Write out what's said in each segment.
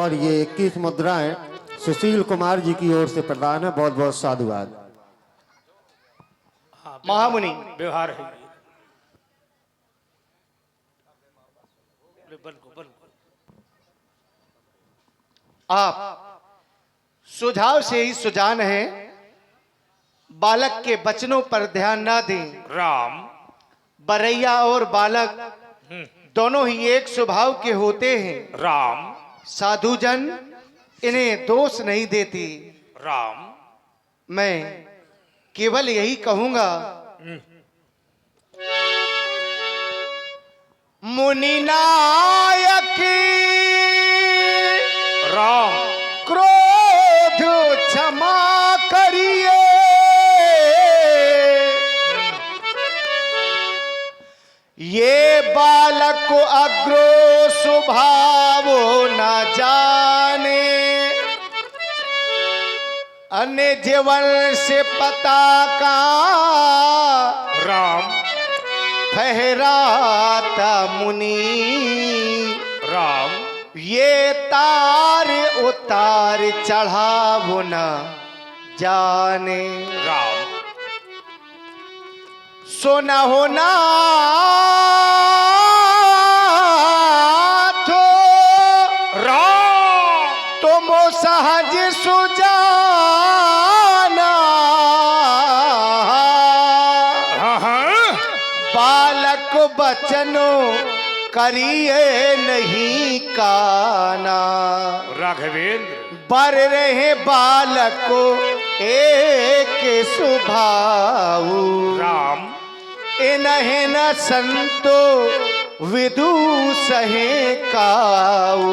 और ये 21 मुद्राएं सुशील कुमार जी की ओर से प्रदान है। बहुत बहुत साधुवाद। महामुनि व्यवहार है आप सुझाव से ही सुजान है, बालक के वचनों पर ध्यान ना दें। राम। बरैया और बालक दोनों ही एक स्वभाव के होते हैं। राम। साधुजन इन्हें दोष नहीं देती। राम। मैं केवल यही कहूंगा, मुनि नायक राम। क्रोध क्षमा करिए, ये बालक को अग्रो स्वभाव न जाने, अन्य जीवन से पता का राम। ठहराता मुनि, राम। ये तार उतार चढ़ावो न जाने। राम। सोना होना तो राम। तुम सहज सुजाना, बालक बचनों करिए नहीं काना। राघवेंद्र। बर रहे बालक को एक स्वभाव, राम। इन्हें न संतो विदु सहे काऊ,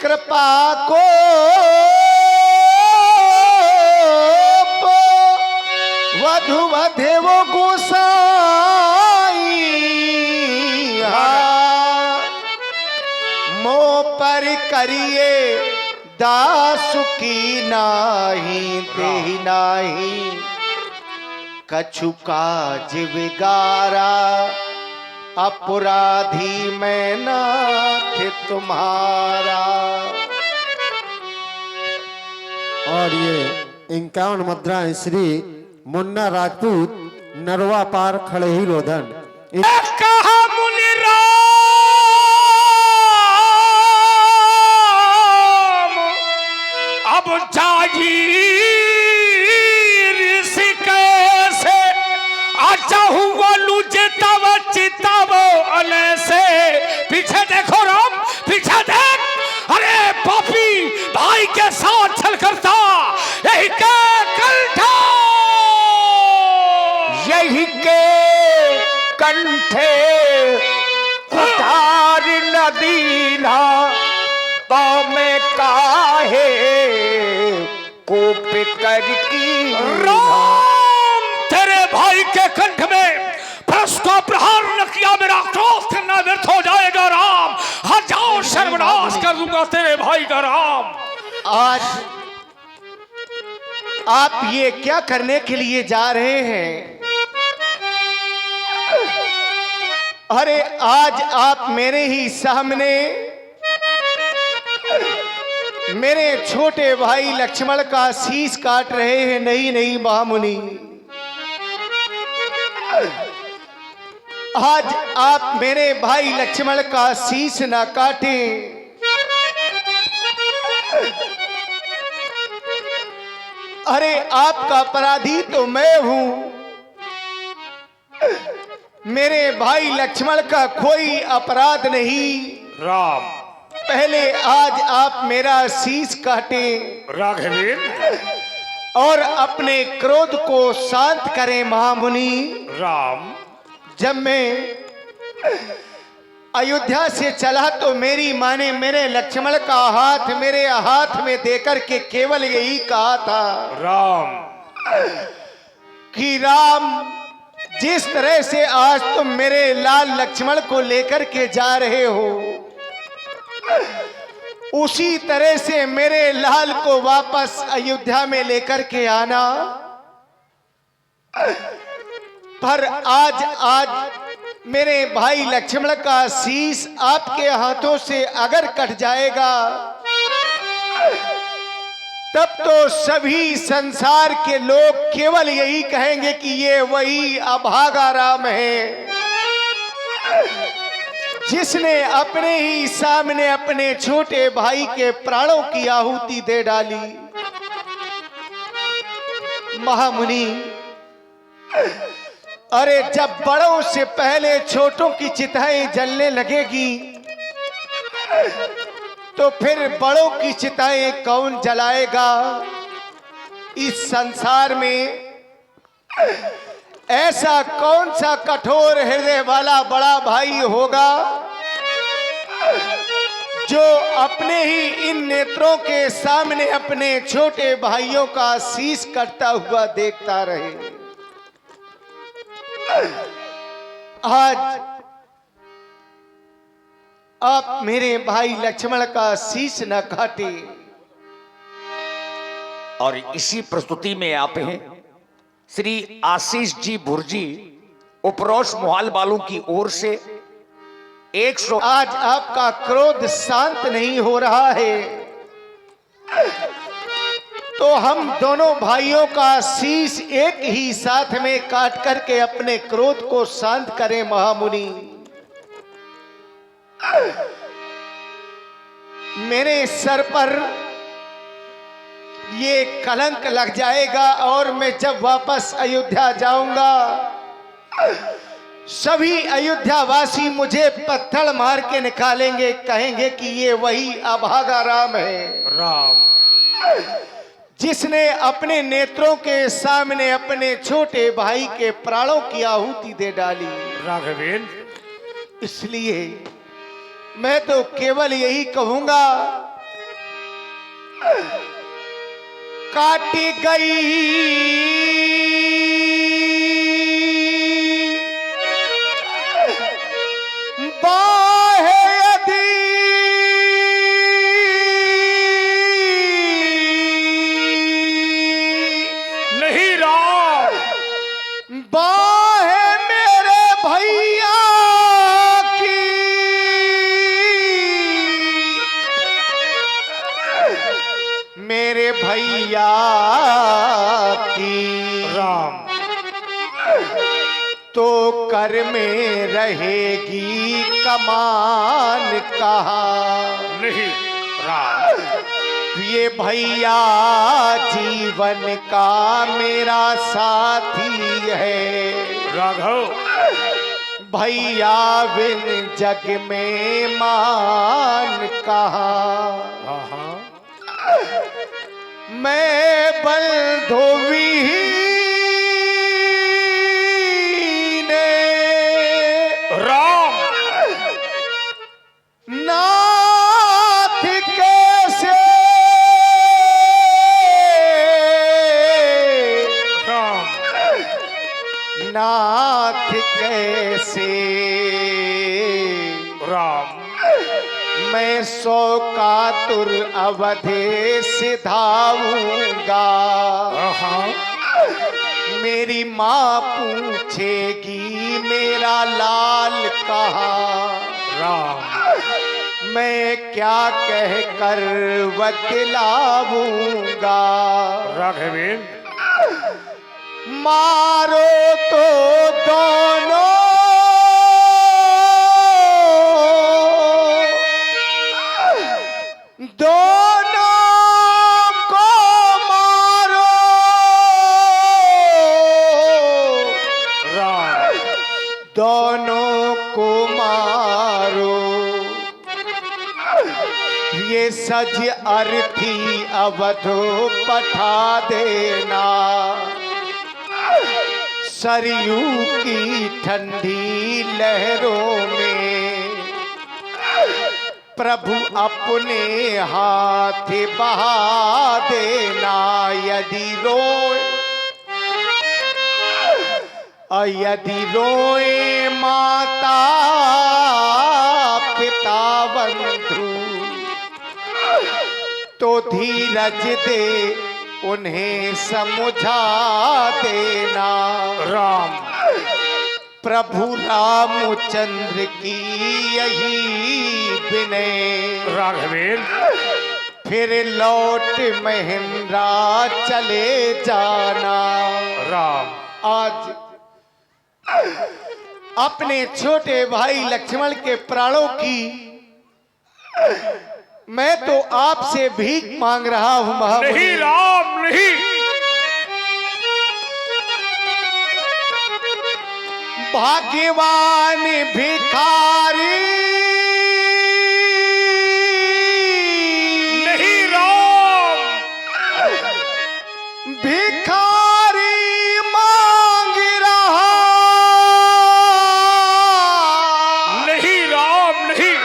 कृपा को वधु वधेव गोसाई, मो पर करिए दासु की नाही देहि नाही, कछु काज विगारा अपराधी मैं नाथ तुम्हारा। और ये 51 मुद्राएं श्री मुन्ना राजपूत नरवा पार खड़े ही रोधन। कहा मुनि राम अब जागी ऋषि कैसे आचाहू वालू जिताव चिताव अले से। पीछे देखो राम, पीछे देख। अरे पापी भाई के साथ छल करता, यही के कंठा, यही के कंठे उतार नदीना, तो मैं काहे कोप कर की। राम तेरे भाई के कंठ में फरस को प्रहार न किया, मेरा क्रोध करना व्यर्थ हो जाएगा राम। हजार सर्वनाश कर दूंगा तेरे भाई का राम। आज आप ये क्या करने के लिए जा रहे हैं? अरे आज आप मेरे ही सामने मेरे छोटे भाई लक्ष्मण का शीश काट रहे हैं। नहीं नहीं महामुनि, आज आप मेरे भाई लक्ष्मण का शीश ना काटें। अरे आपका अपराधी तो मैं हूं, मेरे भाई लक्ष्मण का कोई अपराध नहीं। राम। पहले आज आप मेरा शीश काटें राघवेंद्र। और अपने क्रोध को शांत करें महामुनि। राम। जब मैं अयोध्या से चला तो मेरी माँ ने मेरे लक्ष्मण का हाथ मेरे हाथ में देकर के केवल यही कहा था, राम, कि राम जिस तरह से आज तुम मेरे लाल लक्ष्मण को लेकर के जा रहे हो, उसी तरह से मेरे लाल को वापस अयोध्या में लेकर के आना। पर आज मेरे भाई लक्ष्मण का शीश आपके हाथों से अगर कट जाएगा तब तो सभी संसार के लोग केवल यही कहेंगे कि ये वही अभागा राम है जिसने अपने ही सामने अपने छोटे भाई के प्राणों की आहुति दे डाली। महामुनि, अरे जब बड़ों से पहले छोटों की चिताएं जलने लगेगी तो फिर बड़ों की चिताएं कौन जलाएगा? इस संसार में ऐसा कौन सा कठोर हृदय वाला बड़ा भाई होगा जो अपने ही इन नेत्रों के सामने अपने छोटे भाइयों का शीश कटता हुआ देखता रहे। आज आप मेरे भाई लक्ष्मण का शीश न काटे। और इसी प्रस्तुति में आप हैं श्री आशीष जी भुर्जी, उपरोश मोहाल वालों की ओर से 100। आज आपका क्रोध शांत नहीं हो रहा है तो हम दोनों भाइयों का शीश एक ही साथ में काट करके अपने क्रोध को शांत करें। महामुनि, मेरे सर पर ये कलंक लग जाएगा और मैं जब वापस अयोध्या जाऊंगा सभी अयोध्यावासी मुझे पत्थर मार के निकालेंगे, कहेंगे कि ये वही अभागा राम है राम जिसने अपने नेत्रों के सामने अपने छोटे भाई के प्राणों की आहुति दे डाली। राघवेंद्र, इसलिए मैं तो केवल यही कहूंगा, काटी गई बाहें यदि नहीं राम, बाहें मेरे भैया की मेरे भैया की राम तो कर में रहेगी कमान कहा। नहीं राम, ये भैया जीवन का मेरा साथी है। राघव, भैया बिन जग में मान कहा। मैं बंधु राम, नाथ कैसे राम, नाथ कैसे राम, मैं 100 कातुर अवधे सिधाऊंगा। मेरी माँ पूछेगी मेरा लाल कहाँ, राम मैं क्या कह कर बतलाऊंगा। राघवेंद्र, मारो तो दोनों को मारो, राम दोनों को मारो। ये सज अर्थी अवधो पठा देना, सरयू की ठंडी लहरों में प्रभु अपने हाथ बहा देना। यदि रोए यदि रोए माता पिता बंधु तो धीरज दे उन्हें समझा देना। राम प्रभु रामचंद्र की यही विनय, राघवेल फिर लौट महेंद्रा चले जाना। राम आज अपने छोटे भाई लक्ष्मण के प्राणों की मैं तो आपसे भीख मांग रहा हूं महामुनि। नहीं राम नहीं, भाग्यवान भिखारी नहीं राम, भिखारी मांग रहा, नहीं राम नहीं,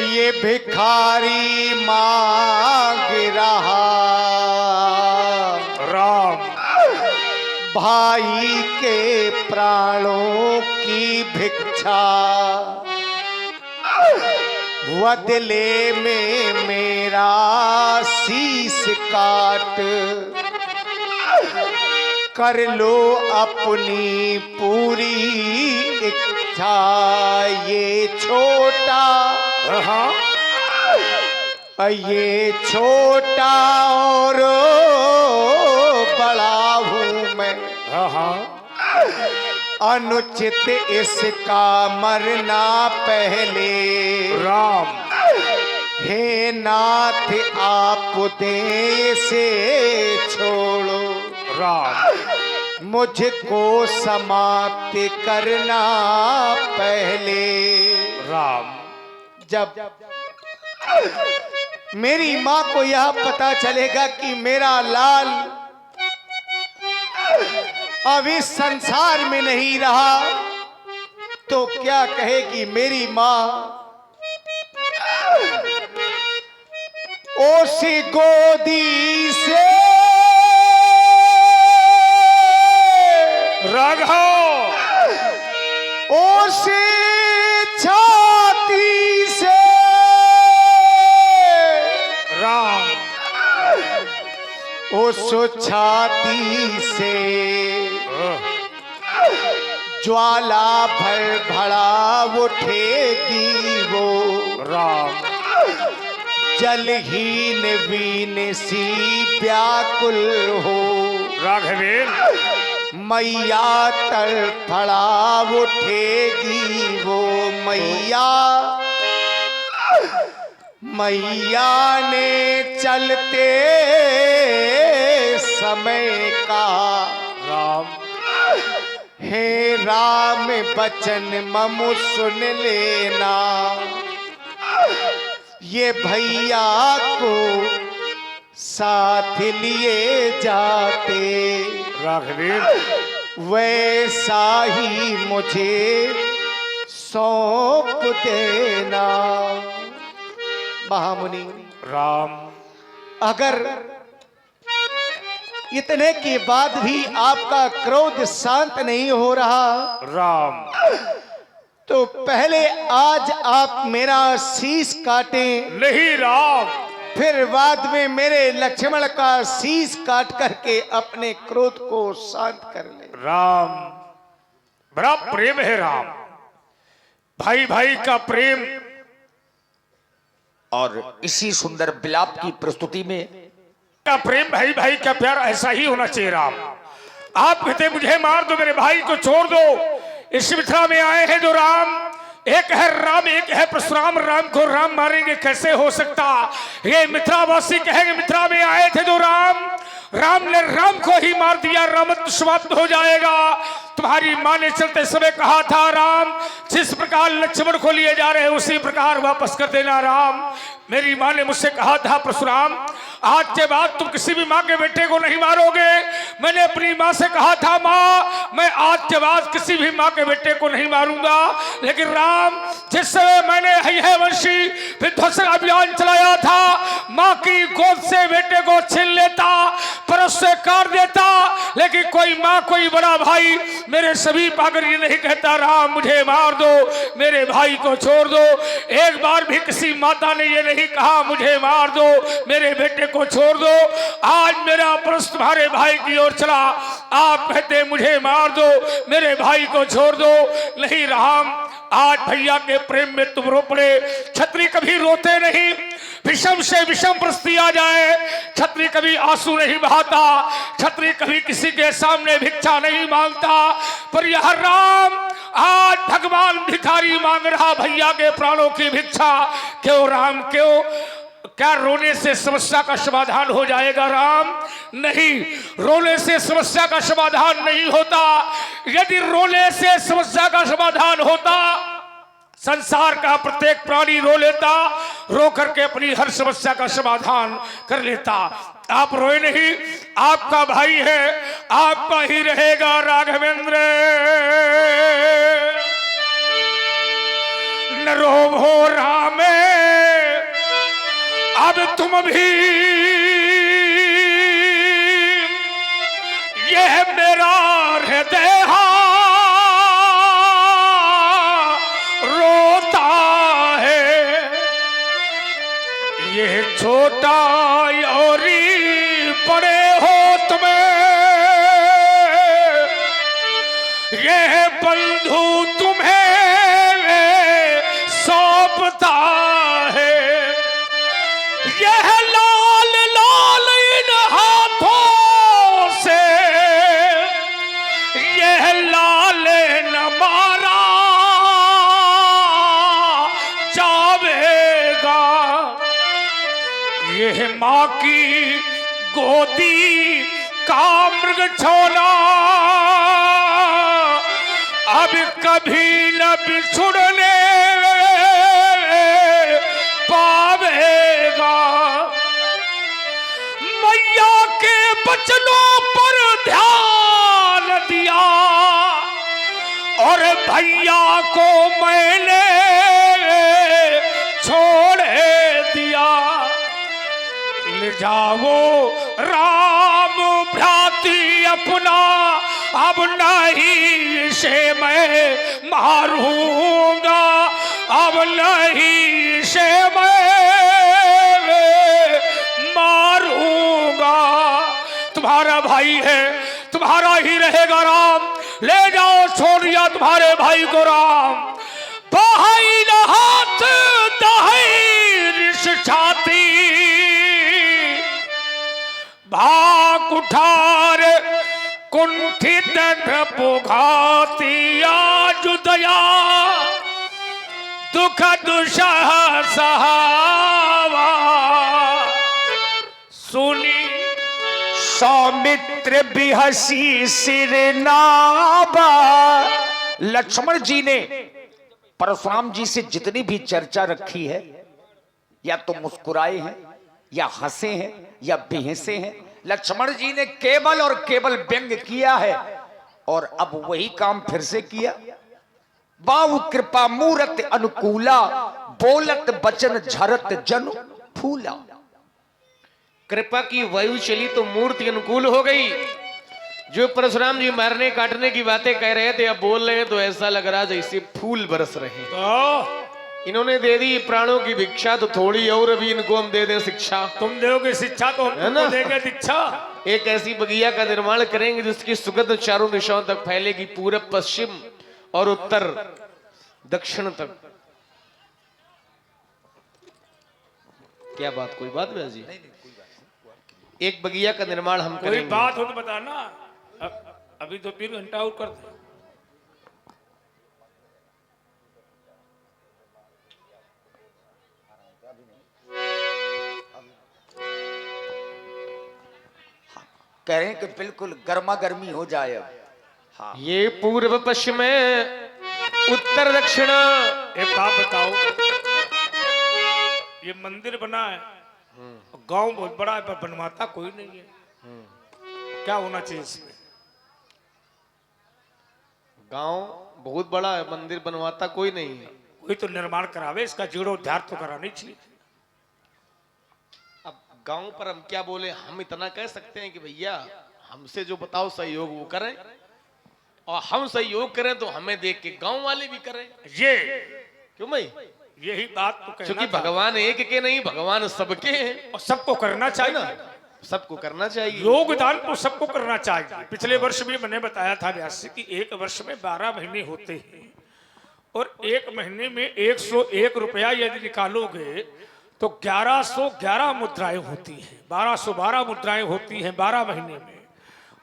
ये भिखारी मांग रहा। राम भाई के प्राणों की भिक्षा, बदले में मेरा शीश काट, कर लो अपनी पूरी इच्छा। ये छोटा, हाँ ये छोटा और बड़ा हूं मैं, हाँ अनुचित इसका मरना पहले। राम हे नाथ आप दे से छोड़ो, राम मुझको समाप्त करना पहले। राम जब मेरी माँ को यह पता चलेगा कि मेरा लाल अब इस संसार में नहीं रहा, तो क्या कहेगी मेरी माँ? ओसी गोदी से राघव, ओसी छाती से राम उस छाती से ज्वाला भर भड़ा उठेगी वो। राम जलहीन वीन सी व्याकुल हो, राघवेल मैया तड़फड़ा उठेगी वो। मैया मैया ने चलते समय का, राम हे राम बचन ममु सुन लेना। ये भैया को साथ लिए जाते, राघवेल वैसा ही मुझे सौंप देना। महामुनि, राम अगर इतने के बाद भी आपका क्रोध शांत नहीं हो रहा, राम तो पहले आज आप मेरा शीश काटें, नहीं राम, फिर बाद में मेरे लक्ष्मण का शीश काट करके अपने क्रोध को शांत कर ले। राम बड़ा प्रेम है राम, भाई भाई का प्रेम। और इसी सुंदर विलाप की प्रस्तुति में का प्रेम, भाई भाई का प्यार ऐसा ही होना चाहिए राम। आप कहते मुझे मार दो, मेरे भाई को छोड़ दो। इस मिथिला में आए हैं जो राम, एक है राम एक है परशुराम, राम को राम मारेंगे कैसे हो सकता? ये मिथिलावासी कहेंगे मिथिला में आए थे जो राम, राम ने राम को ही मार दिया, रामत्व समाप्त हो जाएगा। तुम्हारी माँ ने चलते समय कहा था राम, जिस प्रकार लक्ष्मण को लिए जा रहे हैं उसी प्रकार वापस कर देना राम। मेरी माँ ने मुझसे कहा था परशुराम, आज के बाद तुम किसी भी माँ के बेटे को नहीं मारोगे। मैंने अपनी माँ से कहा था माँ, मैं आज के बाद किसी भी माँ के बेटे को नहीं मारूंगा। लेकिन राम, जिस समय मैंने है वंशी विध्वंसक अभियान चलाया था, माँ की गोद से बेटे को छीन लेता, परस से काट देता, लेकिन कोई माँ कोई बड़ा भाई मेरे सभी पागल ये नहीं कहता राम मुझे मार दो, मेरे भाई को छोड़ दो। एक बार भी किसी माता ने ये नहीं कहा मुझे मार दो, मेरे बेटे को छोड़ दो। आज मेरा प्रश्न तुम्हारे भाई की ओर चला, आप कहते मुझे मार दो, मेरे भाई को छोड़ दो। नहीं राम, आज भैया के प्रेम में तुम रो पड़े। छत्री कभी रोते नहीं, विषम से विषम परिस्थिति आ जाए छत्री कभी आंसू नहीं बहाता, छत्री कभी किसी के सामने भिक्षा नहीं मांगता। पर यह राम आज भगवान भिखारी मांग रहा भैया के प्राणों की भिक्षा। क्यों राम क्यों? क्या रोने से समस्या का समाधान हो जाएगा राम? नहीं, रोने से समस्या का समाधान नहीं होता। यदि रोने से समस्या का समाधान होता, संसार का प्रत्येक प्राणी रो लेता, रो करके अपनी हर समस्या का समाधान कर लेता। आप रोए नहीं, आपका भाई है, आपका ही रहेगा राघवेंद्र। न रोवो रामे, अब तुम भी, यह मेरा हृदय छोटा और बड़े हो तुम्हें, यह बंधु तुम्हें सौंपता है। यह लाल लाल इन हाथों से, यह लाल न मारा जावेगा। यह माँ की गोदी का मृग छोला अब कभी न बिछुड़ने पावेगा। मैया के बचनों पर ध्यान दिया और भैया को मैंने छोड़ दिया। ले जाओ राम भ्राती अपना, अब नहीं से मैं मारूंगा, अब नहीं से मैं मारूंगा। तुम्हारा भाई है, तुम्हारा ही रहेगा राम। ले जाओ, छोड़ दिया तुम्हारे भाई को राम। भाई न हाथ दही रिश छाती, भाग उठार कुंठित पुघाती। आज दया दुख दुसह सहावा, सुनी सौमित्र बिहसी सिर नाबा। लक्ष्मण जी ने परशुराम जी से जितनी भी चर्चा रखी है, या तो मुस्कुराए हैं, या हंसे हैं, या बेहसे हैं। लक्ष्मण जी ने केवल और केवल व्यंग किया है, और अब वही काम फिर से किया। बाहु कृपा मूरत अनुकूला, बोलत बचन झरत जन फूला। कृपा की वायु चली तो मूर्ति अनुकूल हो गई। जो परशुराम जी मारने काटने की बातें कह रहे थे, अब बोल रहे हैं तो ऐसा लग रहा जैसे फूल बरस रहे। तो इन्होंने दे दी प्राणों की भिक्षा, तो थोड़ी और अभी इनको हम दे दें शिक्षा। तुम दोगे शिक्षा तो हम तुमको देंगे दीक्षा। एक ऐसी बगिया का निर्माण करेंगे जिसकी सुगंध चारों दिशाओं तक फैलेगी, पूरब पश्चिम और उत्तर दक्षिण तक। क्या बात, कोई बात व्यास जी? एक बगिया का निर्माण हम करेंगे। कोई बात हो तो बताना, अभी तो 3 घंटा और कर दे। कह रहे हैं कि बिल्कुल गर्मा गर्मी हो जाए अब। हाँ, ये पूर्व पश्चिम है, उत्तर दक्षिण। एक बात बताओ, ये मंदिर बना है, गांव बहुत बड़ा है, पर बनवाता कोई नहीं है। क्या होना चाहिए इसमें? गांव बहुत बड़ा है, मंदिर बनवाता कोई नहीं है। कोई तो निर्माण करावे, इसका जीर्णोद्धार तो करानी चाहिए। अब गांव पर हम क्या बोले? हम इतना कह सकते हैं कि भैया हमसे जो बताओ सहयोग वो करें, और हम सहयोग करें तो हमें देख के गांव वाले भी करें। ये क्यों भाई? यही बात तो कहना क्योंकि था। भगवान एक के नहीं, भगवान सबके हैं, और सबको करना है चाहिए। ना? सबको करना चाहिए। योगदान तो सबको करना चाहिए। पिछले वर्ष भी मैंने बताया था व्यास कि एक वर्ष में 12 महीने होते हैं और एक महीने में 101 रुपया यदि निकालोगे तो 1111 मुद्राएं होती हैं, 1212 मुद्राएं होती हैं 12 महीने में।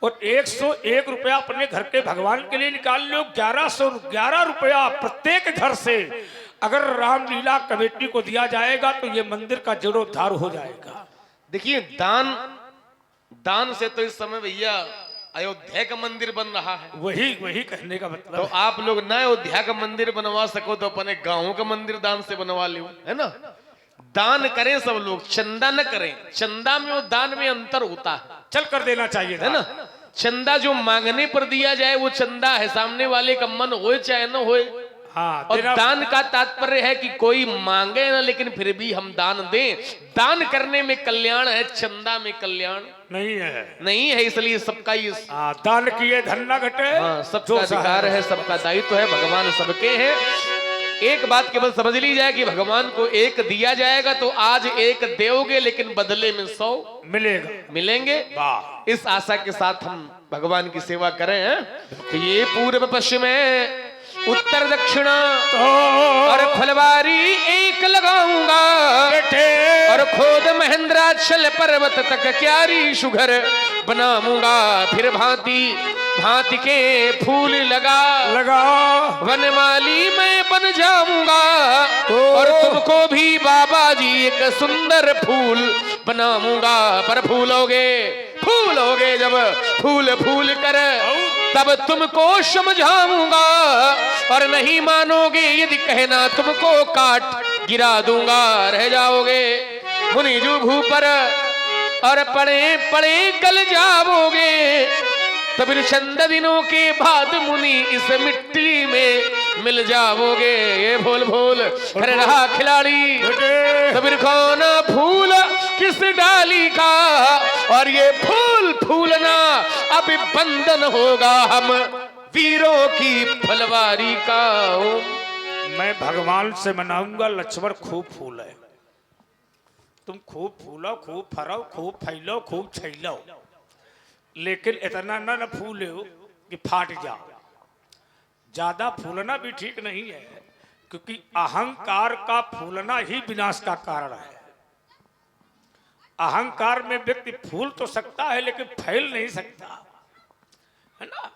और 101 रुपया अपने घर के भगवान के लिए निकाल लो, 1111 रुपया प्रत्येक घर से अगर रामलीला कमेटी को दिया जाएगा तो ये मंदिर का जीर्णोद्धार हो जाएगा। देखिए दान से तो इस समय भैया अयोध्या का मंदिर बन रहा है। वही कहने का मतलब तो है। आप लोग ना अयोध्या का मंदिर बनवा सको तो अपने गांव का मंदिर दान से बनवा लो, है ना? दान करें सब लोग, चंदा न करें। चंदा में और दान में अंतर होता है, चल कर देना चाहिए है ना? चंदा जो मांगने पर दिया जाए वो चंदा है, सामने वाले का मन होए चाहे न होए। हाँ, और दान का तात्पर्य है कि कोई मांगे ना लेकिन फिर भी हम दान दें। दान करने में कल्याण है, चंदा में कल्याण नहीं है। इसलिए सबका ये दान किए धन न घटे। सबका अधिकार है, सबका दायित्व है, भगवान सबके हैं। एक बात केवल समझ ली जाए कि भगवान को एक दिया जाएगा तो आज एक दोगे लेकिन बदले में 100 मिलेंगे। इस आशा के साथ हम भगवान की सेवा करें। तो ये पूर्व पश्चिम उत्तर दक्षिण और फलवारी एक लगाऊंगा और खोद महेंद्राचल पर्वत तक क्यारी सुघर बनाऊंगा। फिर भांति भांति के फूल लगा वनमाली मैं बन जाऊंगा और तुमको भी बाबा जी एक सुंदर फूल बनाऊंगा। पर फूलोगे जब फूल कर तब तुमको समझाऊंगा और नहीं मानोगे यदि कहना तुमको काट गिरा दूंगा। रह जाओगे मुनि जुभू पर और पड़े गल जाओगे। तब चंद दिनों के बाद मुनि इस मिट्टी में मिल जाओगे। ये भूल कर रहा खिलाड़ी तब कौन फूल किस डाली का और ये फूलना अब बंधन होगा हम वीरों की फलवारी का। मैं भगवान से मनाऊंगा लक्ष्मण खूब फूल है, तुम खूब फूलो, खूब फरो, खूब फैलो, खूब छैलो, लेकिन इतना न फूलो कि फाट जाओ। ज्यादा फूलना भी ठीक नहीं है क्योंकि अहंकार का फूलना ही विनाश का कारण है। अहंकार में व्यक्ति फूल तो सकता है लेकिन फैल नहीं सकता, है ना?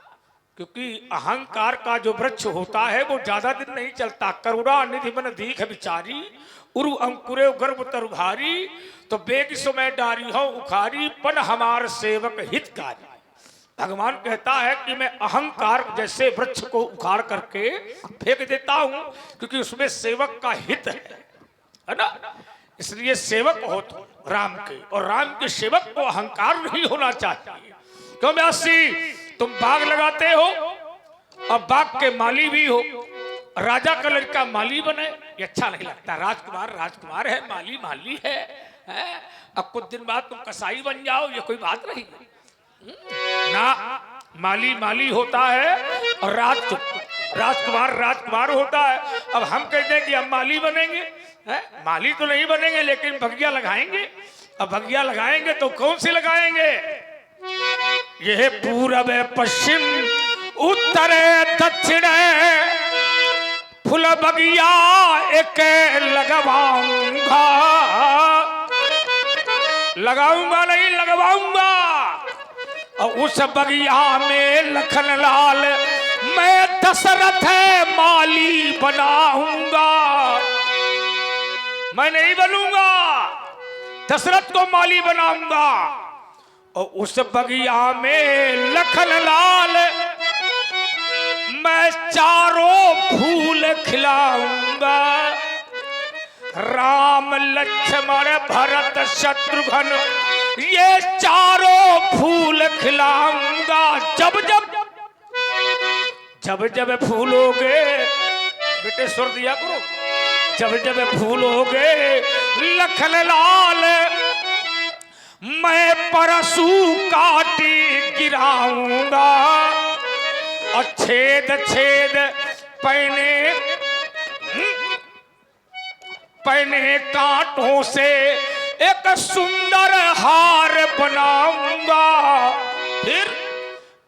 क्योंकि अहंकार का जो वृक्ष होता है वो ज्यादा दिन नहीं चलता। करुणा निधि मन दीख विचारी उरु अंकुरे गर्भ तरुभारी तो बेग समय डारी हो उखारी पन हमार सेवक हितकारी। भगवान कहता है कि मैं अहंकार जैसे वृक्ष को उखाड़ करके फेंक देता हूं क्योंकि उसमें सेवक का हित है ना? इसलिए सेवक हो तो राम के, और राम के सेवक को अहंकार नहीं होना चाहिए। क्यों व्यासी, तुम बाग लगाते हो और बाग के माली भी हो, राजा का लड़का माली बने ये अच्छा नहीं लगता। राजकुमार है, माली है। अब कुछ दिन बाद तुम कसाई बन जाओ, ये कोई बात नहीं ना। माली होता है और राजकुमार होता है। अब हम कहते हैं कि हम माली बनेंगे, माली तो नहीं बनेंगे लेकिन भगिया लगाएंगे। अब भगिया लगाएंगे तो कौन सी लगाएंगे? यह पूरब पश्चिम उत्तर दक्षिण फूल बगिया एक लगाऊंगा नहीं लगवाऊंगा। और उस बगिया में लखन लाल मैं दशरथ माली बनाऊंगा। मैं नहीं बनूंगा, दशरथ को माली बनाऊंगा। और उस बगिया में लखन लाल मैं चारों फूल खिलाऊंगा। राम लक्ष्मण भरत शत्रुघ्न ये चारों फूल खिलाऊंगा। जब फूलोगे, बेटे स्वर दिया करो, जब फूलोगे लखन लाल मैं परशु काटी गिराऊंगा। और छेद पहने पहने कांटों से एक सुंदर हार बनाऊंगा, फिर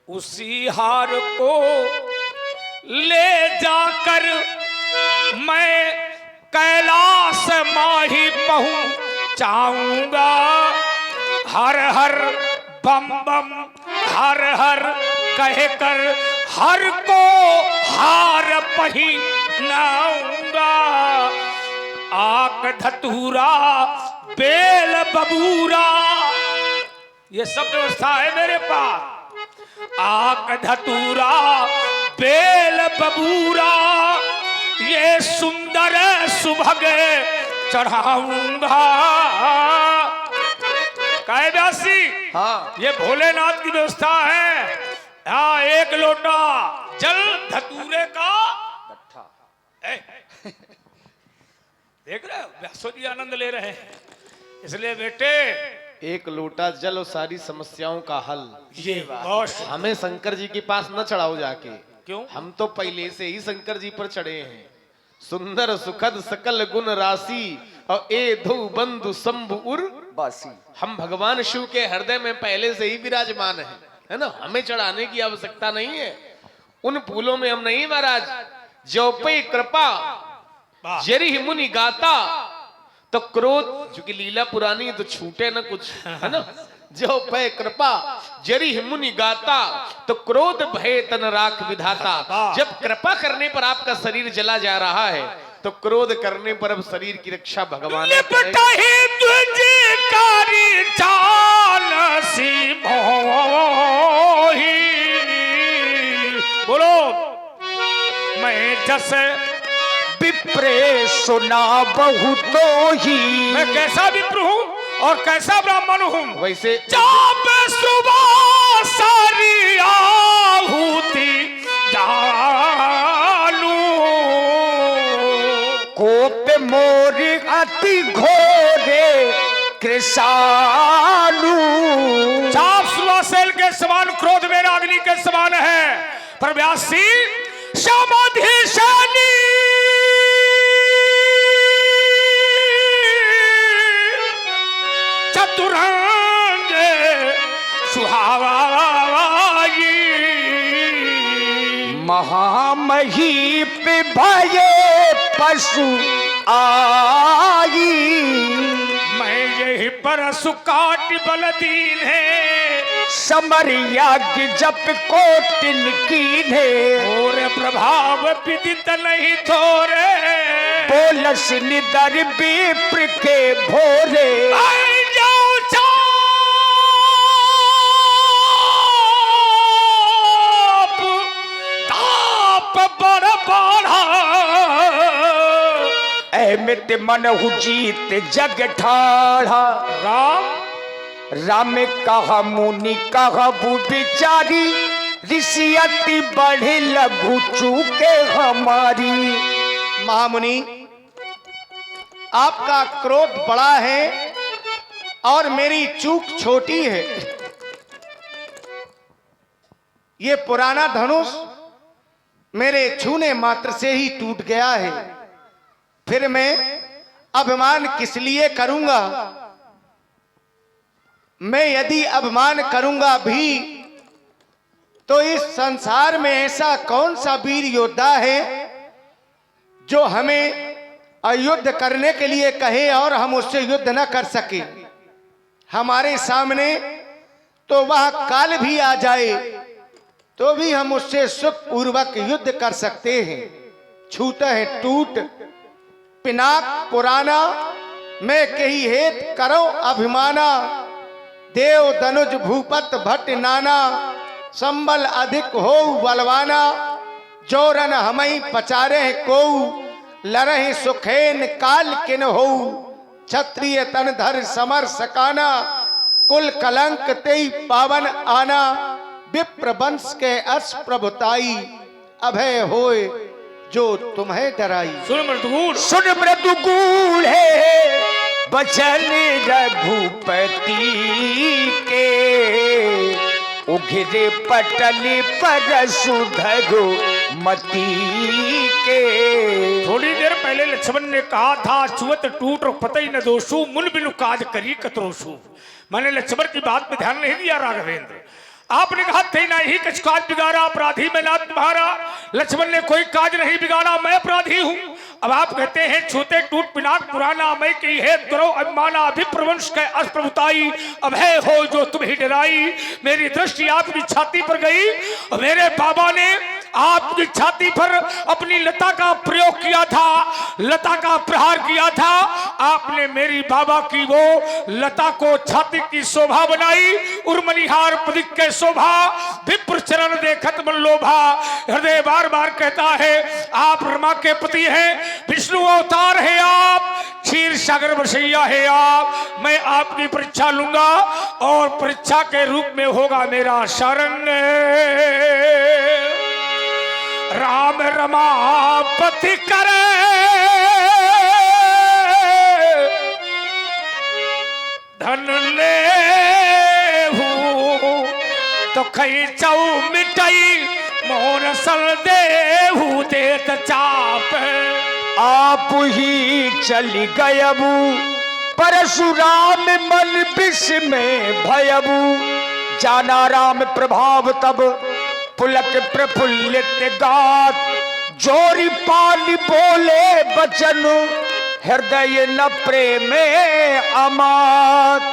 उसी हार को ले जाकर मैं कैलाश माही पहुंचाऊंगा। हर हर बम बम हर हर कहकर हर को हार पहनाऊंगा। आक धतूरा बेल बबूरा, ये सब व्यवस्था है मेरे पास। आक धतूरा बेल बबूरा ये सुंदर सुभग चढ़ाऊंगा। काय व्यासी, हाँ, ये भोलेनाथ की व्यवस्था है। हाँ, एक लोटा जल धतूरे का ए, देख रहे हो व्यासो जी आनंद ले रहे हैं। इसलिए बेटे एक लोटा जल और सारी समस्याओं का हल। ये बहुत हमें शंकर जी के पास न चढ़ाओ जाके। क्यों? हम तो पहले से ही शंकर जी पर चढ़े हैं। सुंदर सुखद सकल गुण राशि और ए धो बंधु शंभु उर बासी। हम भगवान शिव के हृदय में पहले से ही विराजमान है ना। हमें चढ़ाने की आवश्यकता नहीं है। उन फूलों में हम नहीं महाराज। जो पे कृपा जरी मुनि गाता, तो क्रोध, चूंकि लीला पुरानी है तो छूटे ना कुछ, है ना। जो पे कृपा जरी मुनि गाता, तो क्रोध भय तन राख विधाता। जब कृपा करने पर आपका शरीर जला जा रहा है, तो क्रोध करने पर अब शरीर की रक्षा भगवान बोलो। मैं जस विप्रे सुना बहुतो ही, मैं कैसा विप्र हूँ और कैसा ब्राह्मण हूँ। वैसे जब सुबह सारी आहुति डालूं, कोप मोरी अति घोरे कृषालु। चाप सुबह सेल के समान, क्रोध मेरा अग्नि के समान है। पर व्यासी समाधि शानी चतुरंग सुहावाई, महामहीप भये पशु आई। मैं यही परसु काट बल दीन है, समर यज्ञ जप कोटिन कीन्हे। और प्रभाव विदित नहीं थोरे, बोलस निदर विप्र के भोरे। आई जाओ चाप ताप बड़ बढ़ा, अहमित मन जीत जग ठाढ़ा। राम राम कहा मुनि कहा विचारी, ऋषि अति बढ़े लघु चूके हमारी। महामुनि, आपका क्रोध बड़ा है और मेरी चूक छोटी है। ये पुराना धनुष मेरे छूने मात्र से ही टूट गया है, फिर मैं अभिमान किस लिए करूंगा। मैं यदि अभिमान करूंगा भी तो इस संसार में ऐसा कौन सा वीर योद्धा है जो हमें युद्ध करने के लिए कहे और हम उससे युद्ध न कर सके। हमारे सामने तो वह काल भी आ जाए तो भी हम उससे सुखपूर्वक युद्ध कर सकते हैं। छूता है टूट पिनाक पुराना, मैं कही हेत करो अभिमाना। देव धनुज भूपत भट्ट नाना, संबल अधिक हो बलवाना। जोरन हमई पचारे को, लरहि सुखेन काल किन हो। क्षत्रिय तन धर समर सकाना, कुल कलंक तेई पावन आना। विप्र वंश के अस प्रभुताई, अभय होए जो तुम्हें डराई। सुन मृदुगुण, सुन मृदुगुण है बचन रघुपति के। उघरे पटल पर सुधगो मती के। थोड़ी देर पहले लक्ष्मण ने कहा था चुवत टूट और पतई न दोषु मुन बिनु काज करी कतरोसु। मैंने लक्ष्मण की बात में ध्यान नहीं दिया राघवेंद्र। आपने कहा थे ना ही कुछ काज बिगाड़ा, अपराधी में नाथ तुम्हारा। लक्ष्मण ने कोई काज नहीं बिगाड़ा, मैं अपराधी हूं। अब आप कहते हैं छूते टूट पिनाक पुराना मैं की है द्रो अभिमाना अभिप्रवंश के अस्प्रभुताई अभय हो जो तुम ही डराई। मेरी दृष्टि आपकी छाती पर गई और मेरे बाबा ने आपकी छाती पर अपनी लता का प्रयोग किया था, लता का प्रहार किया था। आपने मेरी बाबा की वो लता को छाती की शोभा बनाई। उर्मनिहार पदिक के शोभा विप्र चरण देखत मन लोभा। हृदय बार बार कहता है आप रमा के पति हैं, विष्णु अवतार है आप, क्षीर सागर बसैया है आप। मैं आपकी परीक्षा लूंगा और परीक्षा के रूप में होगा मेरा शरण। राम रमापति करे धन ले तो खई चौ मिटाई मोर सल देहू देत चाप। आप ही चली गयबू परशुराम मन विष में भयबू। जाना राम प्रभाव तब पुलक प्रफुल्लित गात। जोरी पाली बोले बचन हृदय न प्रेम अमात।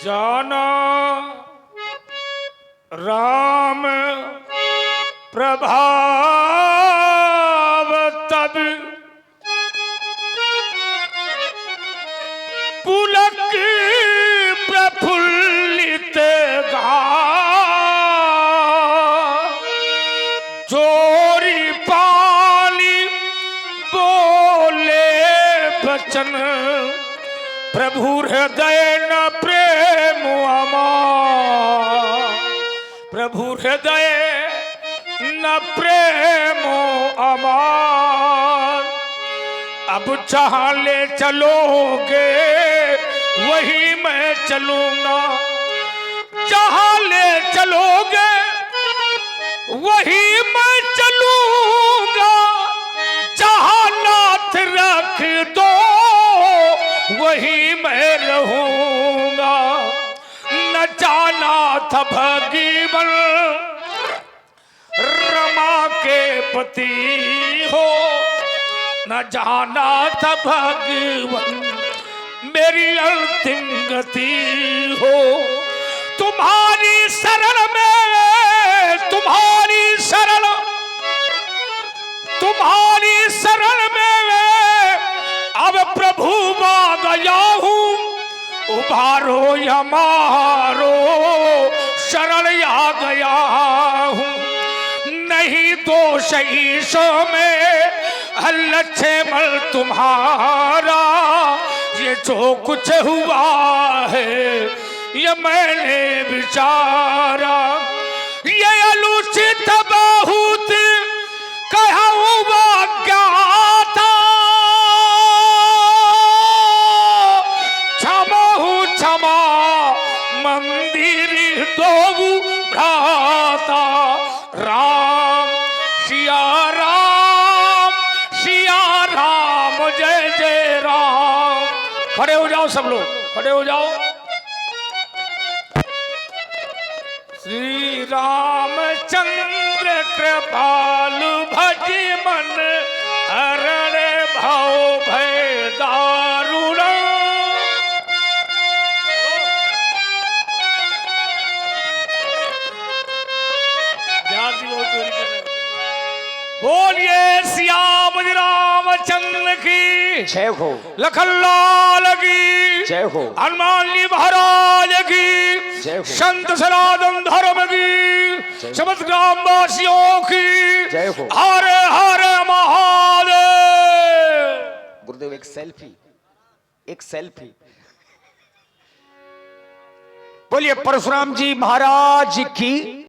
जाना राम प्रभाव तब पुलक प्रफुल्लित गात। जोरी पाली बोले बचन प्रभु हृदय न प्रेम अमार। प्रभु हृदय न प्रेम अमार। अब जहां ले चलोगे वही मैं चलूंगा। जहां ले चलोगे वही मैं चलूंगा। जहां नाथ रख दो वही मैं रहूंगा। न जाना था भगीवन रमा के पति हो, न जाना था भगवन मेरी अंतिम गति हो। तुम्हारी शरण में तुम्हारी शरण में अब प्रभु आ गया हूँ। उबारो हमारो शरण आ गया हूँ। नहीं दोष ईशो में लक्ष्मण तुम्हारा। ये जो कुछ हुआ है ये मैंने विचारा। ये अनुचित बहुत कहा हुआ ज्ञाता। क्षमा मंदिर दो भ्राता। राम सिया राम जय जय राम। खड़े हो जाओ सब लोग, खड़े हो जाओ। श्री रामचंद्र कृपालु भज मन हरण भाव भय दारुण। बोलिए श्याम रामचंद्र की जय हो। लखन लाल की जय हो। हनुमान जी महाराज की जय हो। संत सनातन धर्म की समस्त ग्रामवासियों की जय हो। हर हर महादेव। गुरुदेव एक सेल्फी। बोलिए परशुराम जी महाराज की।